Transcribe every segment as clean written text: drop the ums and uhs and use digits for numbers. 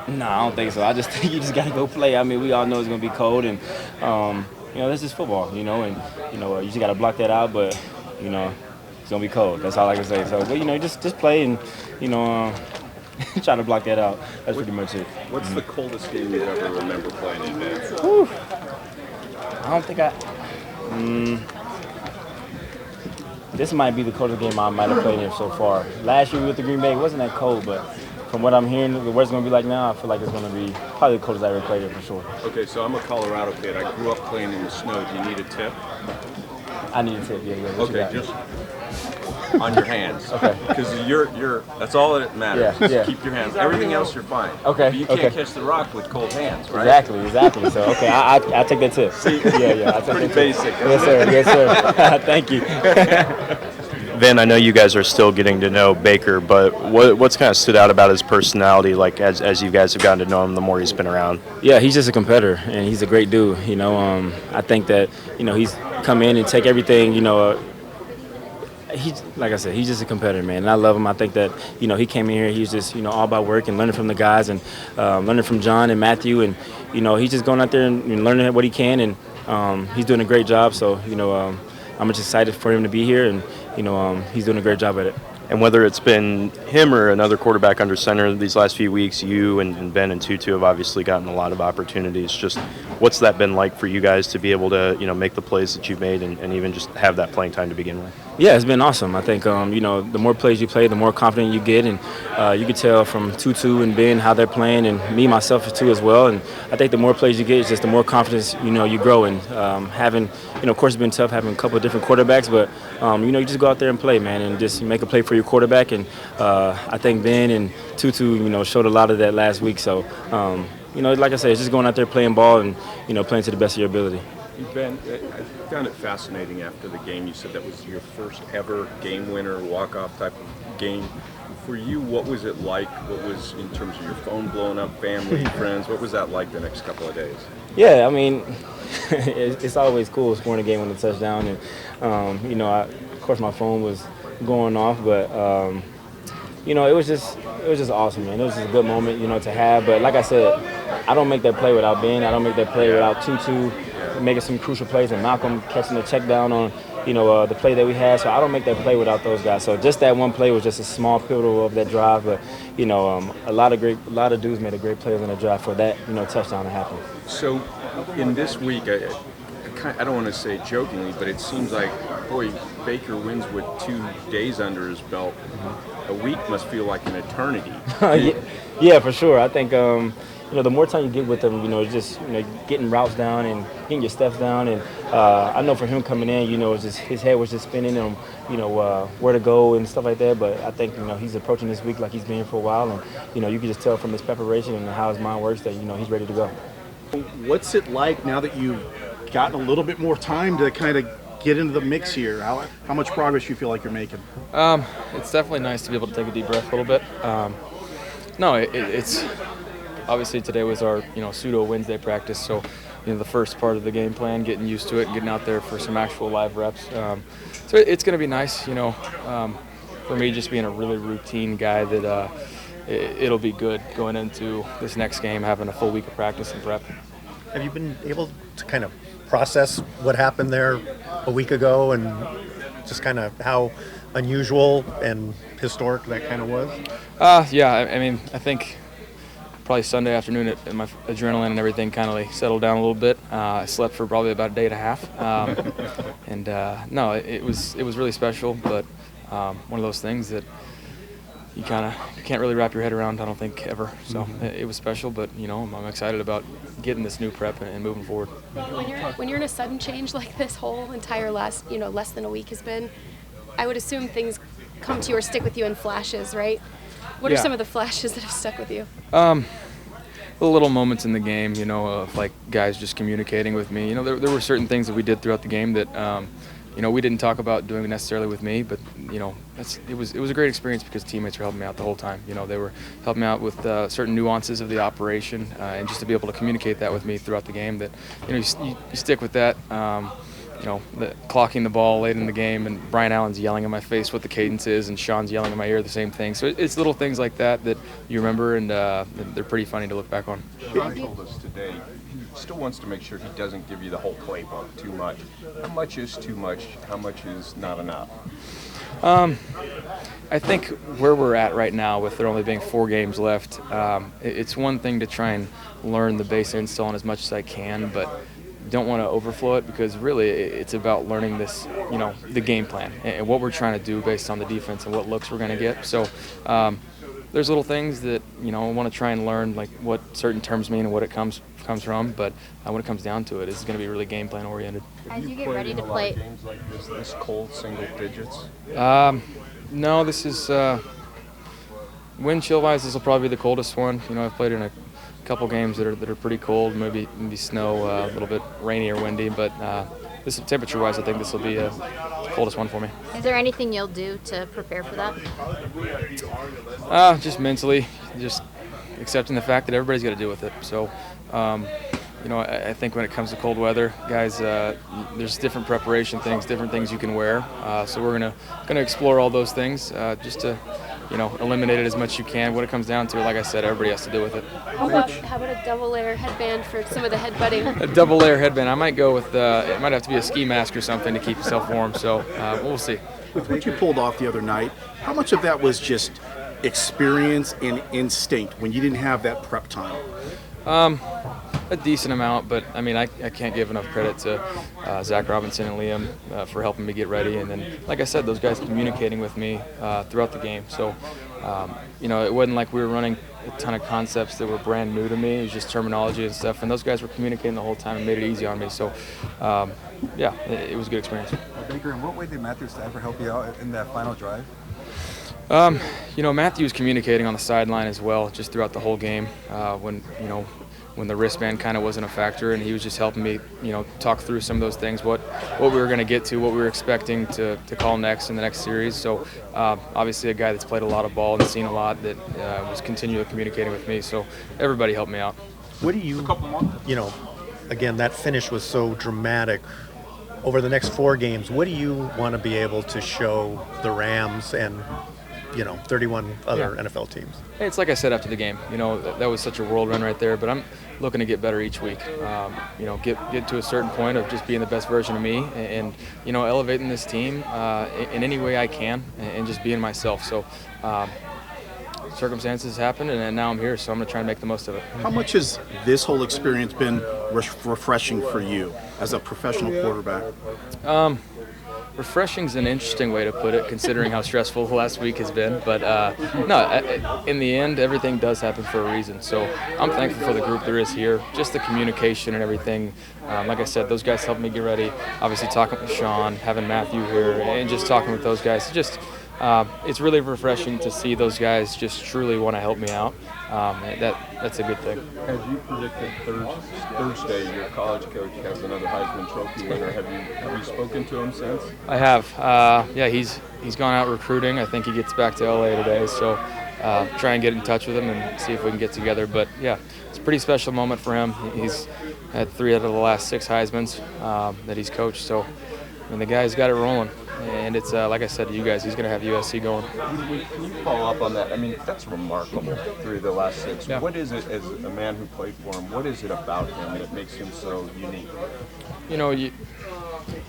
No, I don't think so. I just think you just got to go play. I mean, we all know it's going to be cold, and this is football, and you just got to block that out. But it's going to be cold. That's all I can say. So, but just play and you know. Try to block that out. That's pretty much it. What's the coldest game you ever remember playing in bed? Whew. I don't think this might be the coldest game I might have played in so far. Last year with the Green Bay, it wasn't that cold, but from what I'm hearing, the weather's going to be like now, I feel like it's going to be probably the coldest I ever played in for sure. Okay, so I'm a Colorado kid. I grew up playing in the snow. Do you need a tip? I need a tip, yeah. Okay, just on your hands. Okay. Because that's all that matters. Yeah. Keep your hands. Everything else you're fine. Okay. But you can't catch the rock with cold hands, right? Exactly. So, okay, I take that tip. See? Yeah. I take Pretty that basic. Yes, sir. Thank you. Vin, I know you guys are still getting to know Baker, but what's kind of stood out about his personality, like as you guys have gotten to know him, the more he's been around? Yeah, he's just a competitor, and he's a great dude. I think that he's come in and take everything. He's like I said, he's just a competitor, man, and I love him. I think that he came in here, he's just all about work and learning from the guys and learning from John and Matthew, and he's just going out there and learning what he can, and he's doing a great job. So I'm just excited for him to be here, and he's doing a great job at it. And whether it's been him or another quarterback under center these last few weeks, you and Ben and Tutu have obviously gotten a lot of opportunities. Just what's that been like for you guys to be able to make the plays that you've made and even just have that playing time to begin with? Yeah, it's been awesome. I think the more plays you play, the more confident you get, and you can tell from Tutu and Ben how they're playing, and me myself too as well. And I think the more plays you get, it's just the more confidence you grow. And having of course it's been tough having a couple of different quarterbacks, but you just go out there and play, man, and just make a play for your quarterback. And I think Ben and Tutu showed a lot of that last week. So like I said, it's just going out there playing ball and playing to the best of your ability. Ben, I found it fascinating after the game. You said that was your first ever game winner, walk-off type of game. For you, what was it like? What was, in terms of your phone blowing up, family, friends, what was that like the next couple of days? Yeah, I mean, it's always cool scoring a game on a touchdown. And, of course my phone was going off, but, it was just awesome, man. It was just a good moment, to have. But like I said, I don't make that play without Ben. I don't make that play without Tutu making some crucial plays and Malcolm catching the check down on, the play that we had. So I don't make that play without those guys. So just that one play was just a small pivotal of that drive. But, a lot of dudes made a great play on the drive for that, touchdown to happen. So in this week, I don't want to say jokingly, but it seems like, boy, Baker wins with 2 days under his belt. A week must feel like an eternity. Yeah, for sure. I think the more time you get with him, just getting routes down and getting your steps down. And I know for him coming in, it's just his head was just spinning on where to go and stuff like that. But I think he's approaching this week like he's been here for a while, and you can just tell from his preparation and how his mind works that he's ready to go. What's it like now that you've gotten a little bit more time to kind of get into the mix here? How much progress do you feel like you're making? It's definitely nice to be able to take a deep breath a little bit. It's obviously today was our pseudo Wednesday practice, so the first part of the game plan, getting used to it and getting out there for some actual live reps. So it's going to be nice, for me just being a really routine guy that it'll be good going into this next game, having a full week of practice and prep. Have you been able to kind of process what happened there a week ago and just kind of how unusual and historic that kind of was? Yeah, I mean, I think probably Sunday afternoon my adrenaline and everything kind of settled down a little bit. I slept for probably about a day and a half. And no, it was really special, but one of those things that you can't really wrap your head around, I don't think, ever. So it was special, but I'm excited about getting this new prep and moving forward. When you're in a sudden change like this whole entire last less than a week has been, I would assume things come to you or stick with you in flashes, right? What are some of the flashes that have stuck with you? The little moments in the game, of like guys just communicating with me. There were certain things that we did throughout the game that we didn't talk about doing necessarily with me, but it was a great experience because teammates were helping me out the whole time. They were helping me out with certain nuances of the operation, and just to be able to communicate that with me throughout the game. That you stick with that. clocking the ball late in the game, and Brian Allen's yelling in my face what the cadence is, and Sean's yelling in my ear the same thing. So it's little things like that you remember, and they're pretty funny to look back on. Sean told us today he still wants to make sure he doesn't give you the whole playbook too much. How much is too much? How much is not enough? I think where we're at right now, with there only being 4 games left, it's one thing to try and learn the base install as much as I can, but don't want to overflow it, because really it's about learning this, the game plan and what we're trying to do based on the defense and what looks we're going to get. So there's little things that I want to try and learn, like what certain terms mean and what it comes from. But when it comes down to it, it's going to be really game plan oriented. As you get ready to play games like this cold, single digits. No, this is wind chill wise. This will probably be the coldest one. I've played in a couple games that are pretty cold, maybe snow, a little bit rainy or windy, but this temperature wise, I think this will be the coldest one for me. Is there anything you'll do to prepare for that? Just mentally, just accepting the fact that everybody's got to deal with it. So I think when it comes to cold weather, guys, there's different preparation things, different things you can wear. So we're gonna explore all those things just to eliminate it as much as you can. When it comes down to it, like I said, everybody has to deal with it. How about a double layer headband for some of the headbutting? A double layer headband. I might go with it might have to be a ski mask or something to keep yourself warm. So we'll see. With what you pulled off the other night, how much of that was just experience and instinct when you didn't have that prep time? A decent amount, but I can't give enough credit to Zach Robinson and Liam for helping me get ready, and then, like I said, those guys communicating with me throughout the game. So, it wasn't like we were running a ton of concepts that were brand new to me. It was just terminology and stuff, and those guys were communicating the whole time and made it easy on me. So, it was a good experience. Baker, in what way did Matthew Stafford help you out in that final drive? Matthew was communicating on the sideline as well, just throughout the whole game. When the wristband kind of wasn't a factor, and he was just helping me, talk through some of those things, what we were going to get to, what we were expecting to call next in the next series. So obviously a guy that's played a lot of ball and seen a lot, that was continually communicating with me. So everybody helped me out. What do you, again, that finish was so dramatic. Over the next 4 games, what do you want to be able to show the Rams and 31 other NFL teams? It's like I said after the game, that was such a world run right there, but I'm looking to get better each week. Get to a certain point of just being the best version of me, and elevating this team in any way I can, and just being myself. So circumstances happened, and now I'm here, so I'm going to try and make the most of it. How much has this whole experience been refreshing for you as a professional quarterback? Refreshing is an interesting way to put it, considering how stressful the last week has been. But in the end, everything does happen for a reason. So I'm thankful for the group there is here, just the communication and everything. Like I said, those guys helped me get ready. Obviously, talking with Sean, having Matthew here, and just talking with those guys. It's really refreshing to see those guys just truly want to help me out. That's a good thing. As you predicted Thursday, your college coach has another Heisman Trophy winner. Have you spoken to him since? I have. He's gone out recruiting. I think he gets back to LA today, so try and get in touch with him and see if we can get together. But yeah, it's a pretty special moment for him. He's had 3 out of the last 6 Heismans that he's coached. So the guy's got it rolling. And it's, like I said to you guys, he's going to have USC going. Can you follow up on that? That's remarkable, 3 of the last 6. Yeah. What is it, as a man who played for him, what is it about him that makes him so unique? A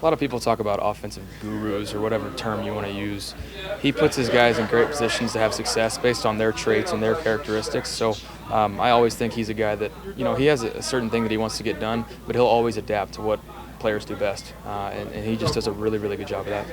lot of people talk about offensive gurus or whatever term you want to use. He puts his guys in great positions to have success based on their traits and their characteristics. So I always think he's a guy that, he has a certain thing that he wants to get done, but he'll always adapt to what players do best, and he just does a really, really good job of that.